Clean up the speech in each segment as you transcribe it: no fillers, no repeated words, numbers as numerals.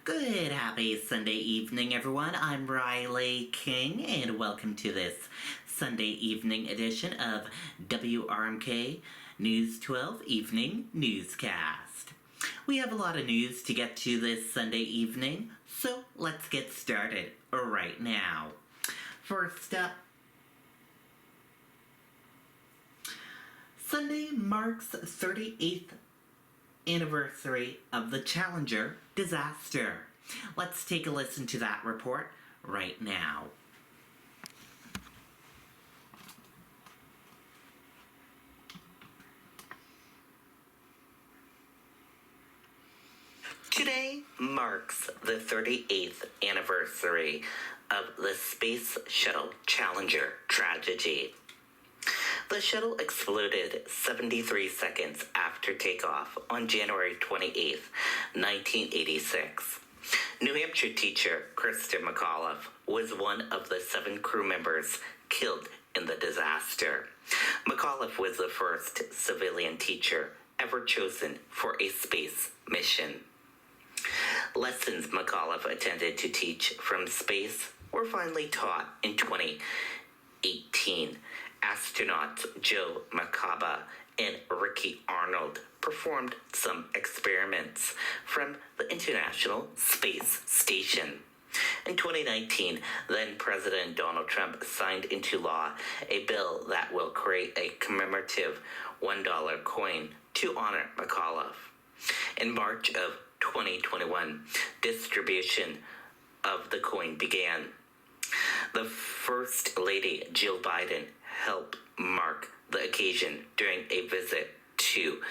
Good happy Sunday evening, everyone. I'm Riley King, and welcome to this Sunday evening edition of WRMK News 12 Evening Newscast. We have a lot of news to get to this Sunday evening, so let's get started right now. First up, Sunday marks 38th anniversary of the Challenger disaster. Let's take a listen to that report right now. Today marks the 38th anniversary of the Space Shuttle Challenger tragedy. The shuttle exploded 73 seconds after takeoff on January 28, 1986. New Hampshire teacher Krista McAuliffe was one of the 7 crew members killed in the disaster. McAuliffe was the first civilian teacher ever chosen for a space mission. Lessons McAuliffe attended to teach from space were finally taught in 2018. Astronauts Joe Macaba and Ricky Arnold performed some experiments from the International Space Station. In 2019, then President Donald Trump signed into law a bill that will create a commemorative $1 coin to honor McAuliffe. In March of 2021, distribution of the coin began. The First Lady Jill Biden helped mark the occasion during a visit to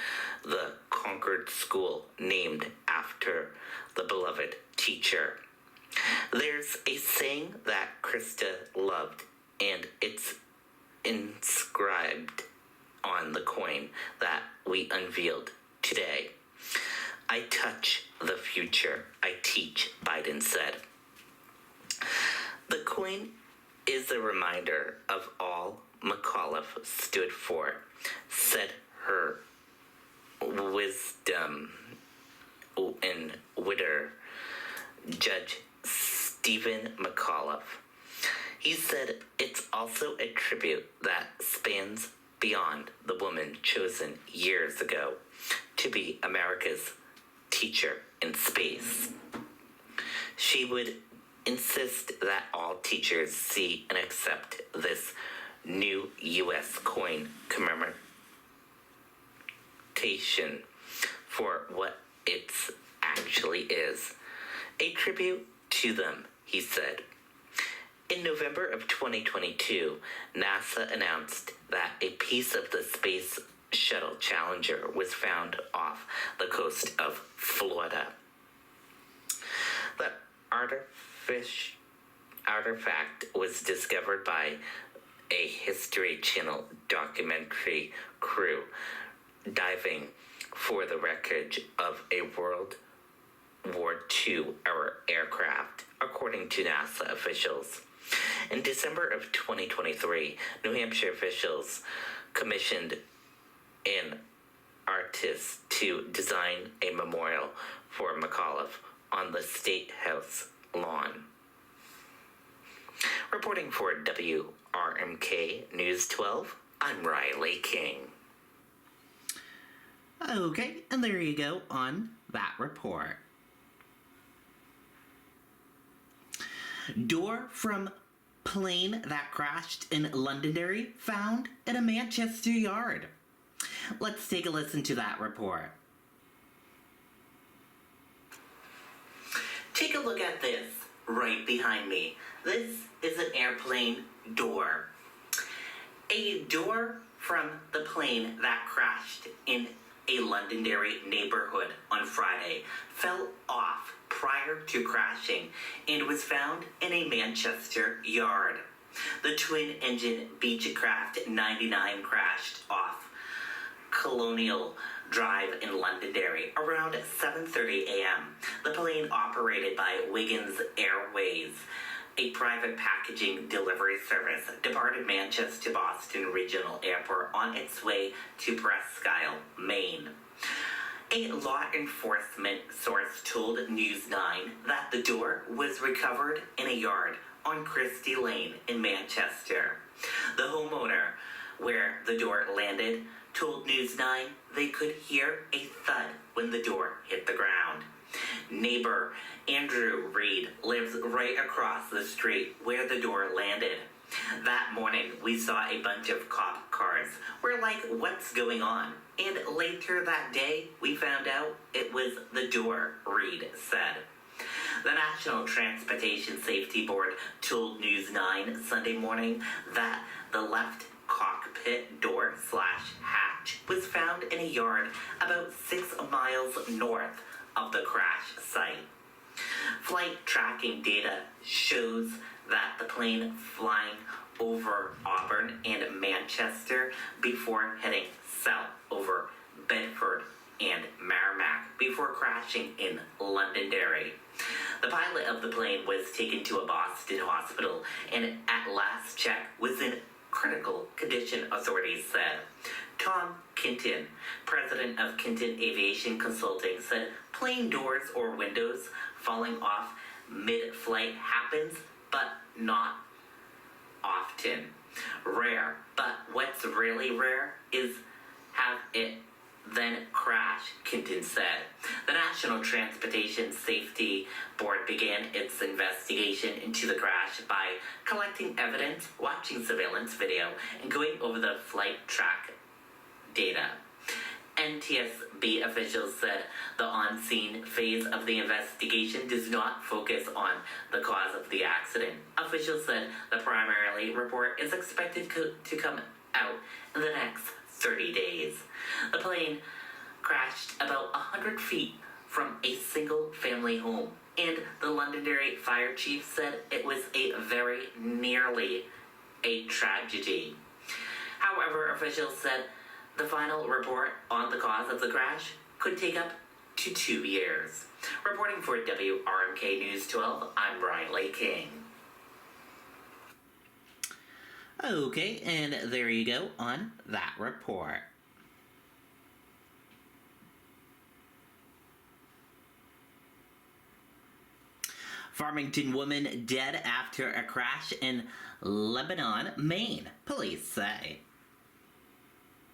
the Concord School named after the beloved teacher. There's a saying that Krista loved, and it's inscribed on the coin that we unveiled today. I touch the future, I teach, Biden said. The coin is a reminder of all McAuliffe stood for, said her wisdom and widow, Judge Stephen McAuliffe. He said it's also a tribute that spans beyond the woman chosen years ago to be America's teacher in space. She would insist that all teachers see and accept this new U.S. coin commemoration for what it actually is. A tribute to them, he said. In November of 2022, NASA announced that a piece of the Space Shuttle Challenger was found off the coast of Florida. The artifact was discovered by a History Channel documentary crew diving for the wreckage of a World War II era aircraft, according to NASA officials. In December of 2023, New Hampshire officials commissioned an artist to design a memorial for McAuliffe on the State House lawn. Reporting for WRMK News 12, I'm Riley King. Okay, and there you go on that report. Door from plane that crashed in Londonderry found in a Manchester yard. Let's take a listen to that report. Take a look at this right behind me. This is an airplane door. A door from the plane that crashed in a Londonderry neighborhood on Friday fell off prior to crashing and was found in a Manchester yard. The twin-engine Beechcraft 99 crashed off Colonial Drive in Londonderry around 7:30 a.m. The plane, operated by Wiggins Airways, a private packaging delivery service, departed Manchester Boston Regional Airport on its way to Presque Isle, Maine. A law enforcement source told News 9 that the door was recovered in a yard on Christie Lane in Manchester. The homeowner where the door landed told News 9 they could hear a thud when the door hit the ground. Neighbor Andrew Reed lives right across the street where the door landed. That morning, we saw a bunch of cop cars. We're like, what's going on? And later that day, we found out it was the door, Reed said. The National Transportation Safety Board told News 9 Sunday morning that the left cockpit door/hatch was found in a yard about 6 miles north of the crash site. Flight tracking data shows that the plane flying over Auburn and Manchester before heading south over Bedford and Merrimack before crashing in Londonderry. The pilot of the plane was taken to a Boston hospital and at last check was in critical condition, authorities said. Tom Kinton, president of Kinton Aviation Consulting, said plane doors or windows falling off mid-flight happens, but not often. Rare, but what's really rare is have it then crash, Kinton said. The National Transportation Safety Board began its investigation into the crash by collecting evidence, watching surveillance video, and going over the flight track data. NTSB officials said the on-scene phase of the investigation does not focus on the cause of the accident. Officials said the primary report is expected to come out in the next 30 days. The plane crashed about 100 feet from a single-family home, and the Londonderry fire chief said it was a very nearly a tragedy. However, officials said the final report on the cause of the crash could take up to 2 years. Reporting for WRMK News 12, I'm Brian Lee King. Okay, and there you go on that report. Farmington woman dead after a crash in Lebanon, Maine, police say.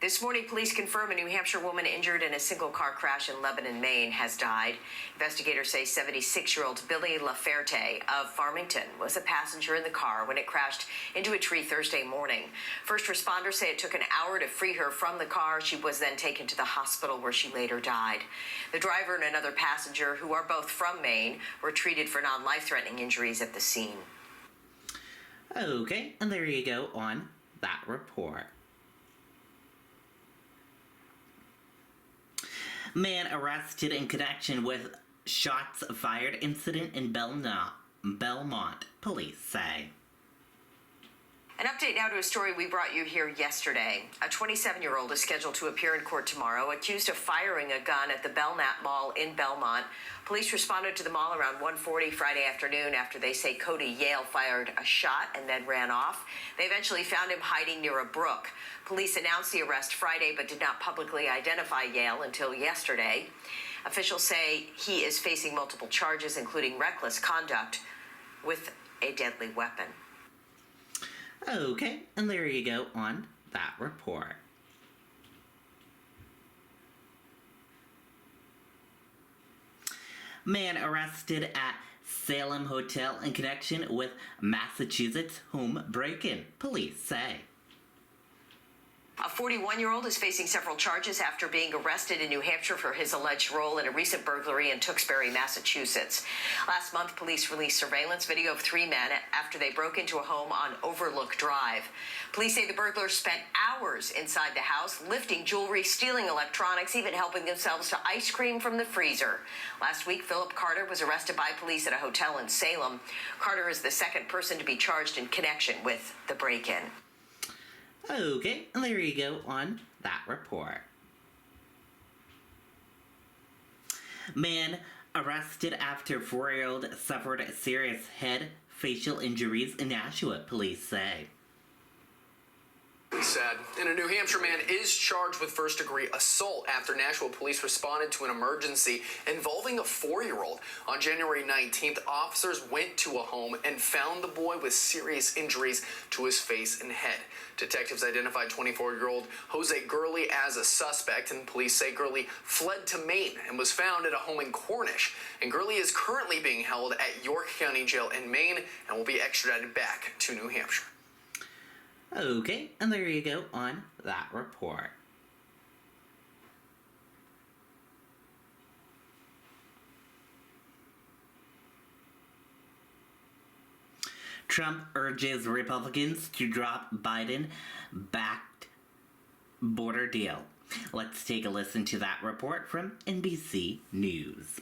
This morning, police confirm a New Hampshire woman injured in a single-car crash in Lebanon, Maine, has died. Investigators say 76-year-old Billy Laferte of Farmington was a passenger in the car when it crashed into a tree Thursday morning. First responders say it took an hour to free her from the car. She was then taken to the hospital where she later died. The driver and another passenger, who are both from Maine, were treated for non-life-threatening injuries at the scene. Okay, and there you go on that report. Man arrested in connection with shots fired incident in Belmont, police say. An update now to a story we brought you here yesterday. A 27-year-old is scheduled to appear in court tomorrow, accused of firing a gun at the Belknap Mall in Belmont. Police responded to the mall around 1:40 Friday afternoon after they say Cody Yale fired a shot and then ran off. They eventually found him hiding near a brook. Police announced the arrest Friday but did not publicly identify Yale until yesterday. Officials say he is facing multiple charges, including reckless conduct with a deadly weapon. Okay, and there you go on that report. Man arrested at Salem Hotel in connection with Massachusetts home break-in, police say. A 41-year-old is facing several charges after being arrested in New Hampshire for his alleged role in a recent burglary in Tewksbury, Massachusetts. Last month, police released surveillance video of 3 men after they broke into a home on Overlook Drive. Police say the burglars spent hours inside the house, lifting jewelry, stealing electronics, even helping themselves to ice cream from the freezer. Last week, Philip Carter was arrested by police at a hotel in Salem. Carter is the second person to be charged in connection with the break-in. Okay, and there you go on that report. Man arrested after 4-year-old suffered serious head facial injuries in Nashua, police say. He said And a New Hampshire man is charged with first-degree assault after Nashville police responded to an emergency involving a 4-year-old. On January 19th, officers went to a home and found the boy with serious injuries to his face and head. Detectives identified 24-year-old Jose Gurley as a suspect, and police say Gurley fled to Maine and was found at a home in Cornish. And Gurley is currently being held at York County Jail in Maine and will be extradited back to New Hampshire. Okay, and there you go on that report. Trump urges Republicans to drop Biden-backed border deal. Let's take a listen to that report from NBC News.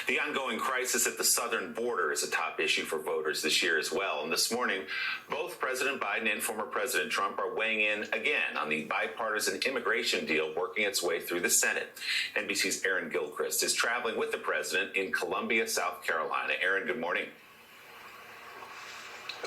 The ongoing crisis at the southern border is a top issue for voters this year as well. And this morning, both President Biden and former President Trump are weighing in again on the bipartisan immigration deal working its way through the Senate. NBC's Aaron Gilchrist is traveling with the president in Columbia, South Carolina. Aaron, good morning.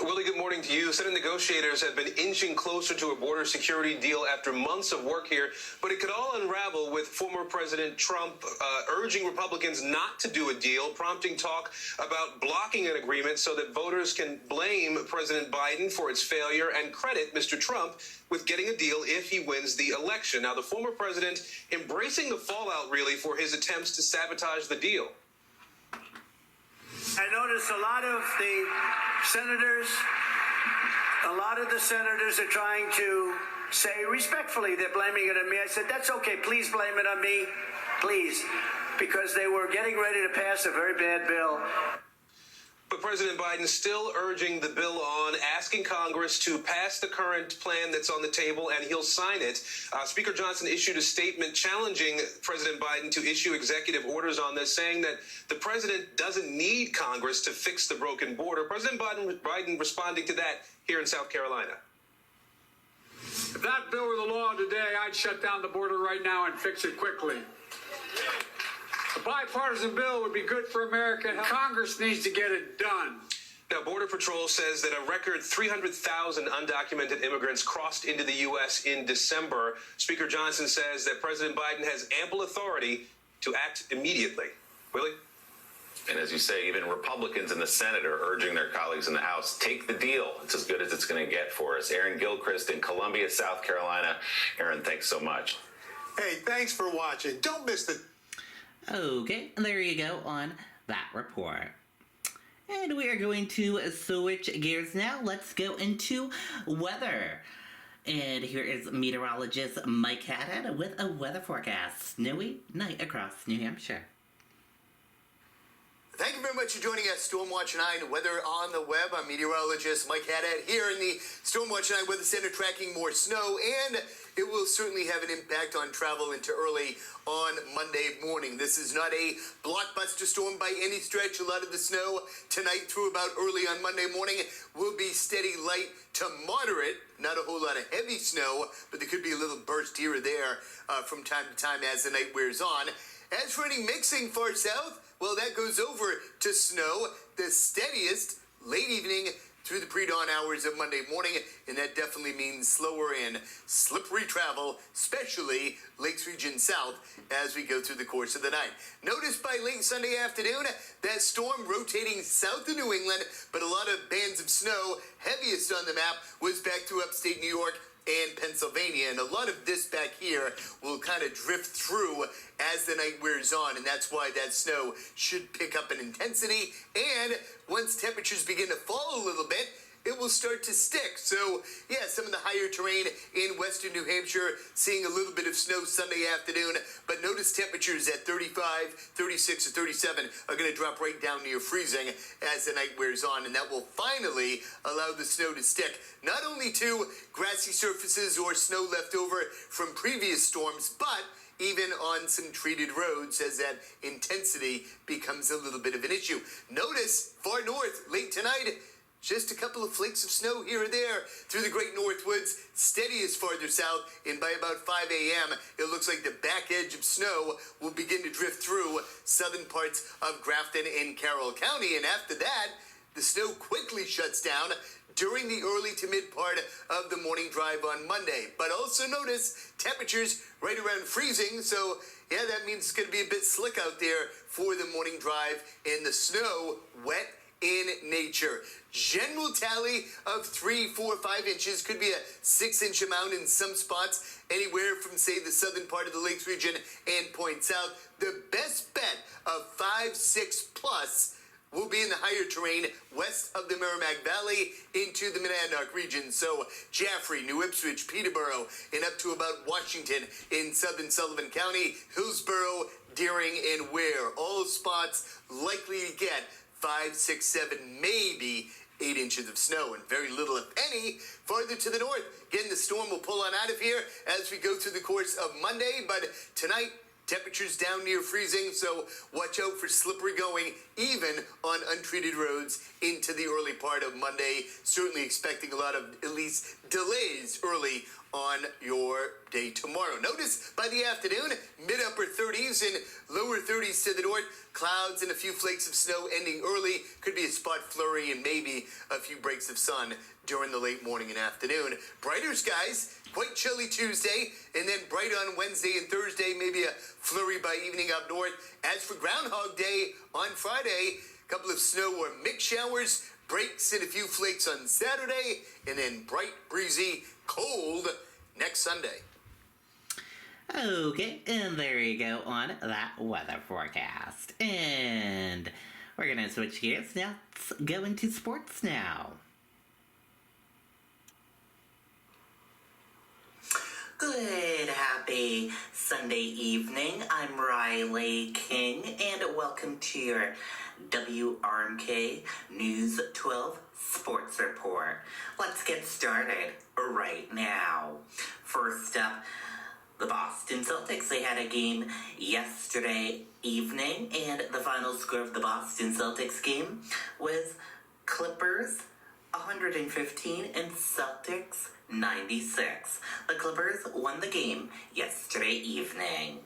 Willie, good morning to you. Senate negotiators have been inching closer to a border security deal after months of work here, but it could all unravel with former President Trump urging Republicans not to do a deal, prompting talk about blocking an agreement so that voters can blame President Biden for its failure and credit Mr. Trump with getting a deal if he wins the election. Now, the former president embracing the fallout, really, for his attempts to sabotage the deal. I noticed a lot of the senators are trying to say respectfully they're blaming it on me. I said, that's okay. Please blame it on me. Please. Because they were getting ready to pass a very bad bill. But President Biden still urging the bill on, asking Congress to pass the current plan that's on the table, and he'll sign it. Speaker Johnson issued a statement challenging President Biden to issue executive orders on this, saying that the president doesn't need Congress to fix the broken border. President Biden responding to that here in South Carolina. If that bill were the law today, I'd shut down the border right now and fix it quickly. A bipartisan bill would be good for America. Congress needs to get it done. Now, Border Patrol says that a record 300,000 undocumented immigrants crossed into the U.S. in December. Speaker Johnson says that President Biden has ample authority to act immediately. Willie? And as you say, even Republicans in the Senate are urging their colleagues in the House, take the deal. It's as good as it's going to get for us. Aaron Gilchrist in Columbia, South Carolina. Aaron, thanks so much. Hey, thanks for watching. Don't miss the... Okay, and there you go on that report. And we are going to switch gears now. Let's go into weather. And here is meteorologist Mike Haddad with a weather forecast. Snowy night across New Hampshire. Thank you very much for joining us, Stormwatch 9 Weather on the Web. I'm meteorologist Mike Haddad here in the Stormwatch 9 Weather Center tracking more snow, and it will certainly have an impact on travel into early on Monday morning. This is not a blockbuster storm by any stretch. A lot of the snow tonight through about early on Monday morning will be steady light to moderate, not a whole lot of heavy snow, but there could be a little burst here or there from time to time as the night wears on. As for any mixing far south, well, that goes over to snow, the steadiest late evening through the pre-dawn hours of Monday morning, and that definitely means slower and slippery travel, especially Lakes Region South, as we go through the course of the night. Notice by late Sunday afternoon, that storm rotating south of New England, but a lot of bands of snow, heaviest on the map, was back through upstate New York and Pennsylvania, and a lot of this back here will kind of drift through as the night wears on, and that's why that snow should pick up in intensity, and once temperatures begin to fall a little bit, it will start to stick. So, yeah, some of the higher terrain in western New Hampshire seeing a little bit of snow Sunday afternoon, but notice temperatures at 35, 36, or 37 are going to drop right down near freezing as the night wears on, and that will finally allow the snow to stick, not only to grassy surfaces or snow left over from previous storms, but even on some treated roads as that intensity becomes a little bit of an issue. Notice far north, late tonight, just a couple of flakes of snow here or there through the great Northwoods, steadiest farther south, and by about 5 a.m., it looks like the back edge of snow will begin to drift through southern parts of Grafton and Carroll County, and after that, the snow quickly shuts down during the early to mid part of the morning drive on Monday. But also notice temperatures right around freezing, so yeah, that means it's going to be a bit slick out there for the morning drive in the snow, wet in nature. General tally of 3, 4, 5 inches, could be a 6-inch amount in some spots, anywhere from, say, the southern part of the Lakes region and point south. The best bet of 5, 6 plus will be in the higher terrain west of the Merrimack Valley into the Monadnock region. So Jaffrey, New Ipswich, Peterborough, and up to about Washington in southern Sullivan County, Hillsborough, Deering, and Ware. All spots likely to get 5, 6, 7, maybe 8 inches of snow, and very little, if any, farther to the north. Again, the storm will pull on out of here as we go through the course of Monday, but tonight, temperatures down near freezing, so watch out for slippery going, even on untreated roads into the early part of Monday. Certainly expecting a lot of, at least, delays early on your day tomorrow. Notice by the afternoon, mid-upper 30s and lower 30s to the north. Clouds and a few flakes of snow ending early. Could be a spot flurry and maybe a few breaks of sun during the late morning and afternoon. Brighter skies, quite chilly Tuesday, and then bright on Wednesday and Thursday, maybe a flurry by evening up north. As for Groundhog Day on Friday, a couple of snow or mixed showers, breaks and a few flakes on Saturday, and then bright, breezy, cold next Sunday. Okay, and there you go on that weather forecast. And we're gonna switch gears now. Let's go into sports now. Good, happy Sunday evening. I'm Riley King, and welcome to your WRMK News 12 Sports Report. Let's get started right now. First up, the Boston Celtics, they had a game yesterday evening, and the final score of the Boston Celtics game was Clippers 115 and Celtics 96. The Clippers won the game yesterday evening.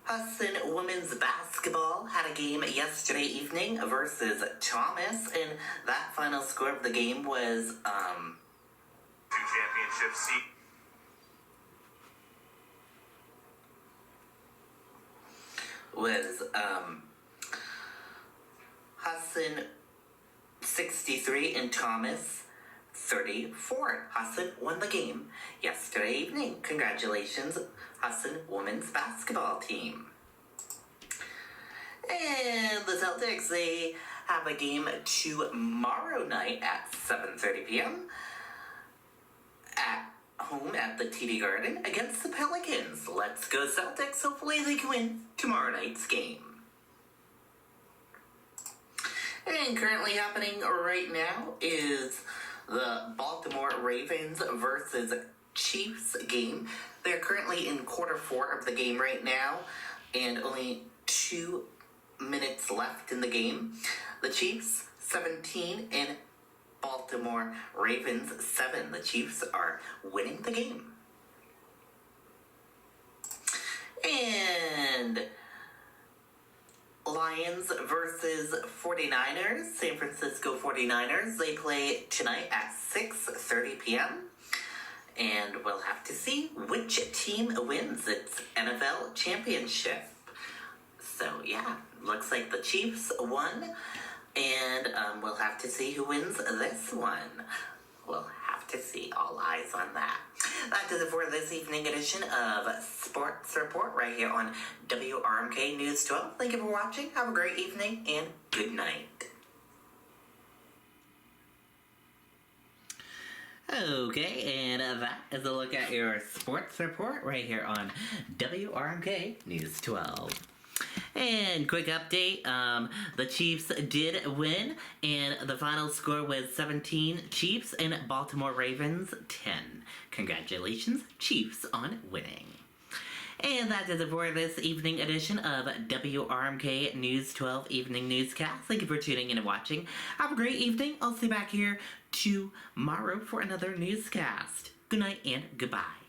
Hudson women's basketball had a game yesterday evening versus Thomas, and that final score of the game was championship seat. Hudson 63 and Thomas 34. Hudson won the game yesterday evening. Congratulations, Hudson women's basketball team. And the Celtics, they have a game tomorrow night at 7:30 p.m. at home at the TD Garden against the Pelicans. Let's go Celtics. Hopefully they can win tomorrow night's game. And currently happening right now is the Baltimore Ravens versus Chiefs game. They're currently in quarter 4 of the game right now, and only 2 minutes left in the game. The Chiefs 17 and Baltimore Ravens 7. The Chiefs are winning the game. And Lions versus 49ers, San Francisco 49ers. They play tonight at 6:30 p.m. And we'll have to see which team wins its NFL championship. So yeah, looks like the Chiefs won. And we'll have to see who wins this one. We'll have to see. All eyes on that. That does it for this evening edition of Sports Report right here on WRMK News 12. Thank you for watching. Have a great evening and good night. Okay, and that is a look at your Sports Report right here on WRMK News 12. And quick update, the Chiefs did win, and the final score was 17 Chiefs and Baltimore Ravens 10. Congratulations, Chiefs, on winning. And that does it for this evening edition of WRMK News 12 Evening Newscast. Thank you for tuning in and watching. Have a great evening. I'll see you back here tomorrow for another newscast. Good night and goodbye.